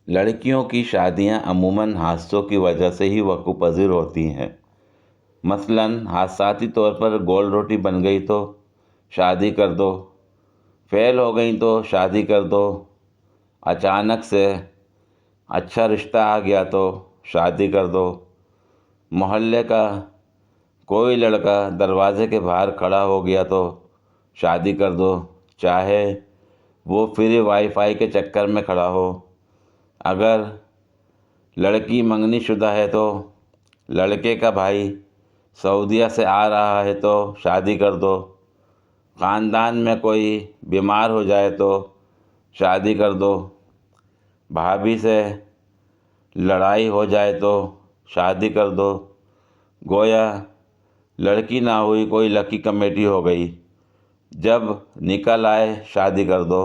लड़कियों की शादियां अमूमन हादसों की वजह से ही वक़ूफ़-पज़ीर होती हैं। मसलन हादसाती तौर पर गोल रोटी बन गई तो शादी कर दो, फ़ेल हो गई तो शादी कर दो, अचानक से अच्छा रिश्ता आ गया तो शादी कर दो, मोहल्ले का कोई लड़का दरवाजे के बाहर खड़ा हो गया तो शादी कर दो, चाहे वो फ्री वाईफाई के चक्कर में खड़ा हो। अगर लड़की मंगनीशुदा है तो लड़के का भाई सऊदीया से आ रहा है तो शादी कर दो। ख़ानदान में कोई बीमार हो जाए तो शादी कर दो। भाभी से लड़ाई हो जाए तो शादी कर दो। गोया लड़की ना हुई, कोई लकी कमेटी हो गई। जब निकल आए शादी कर दो।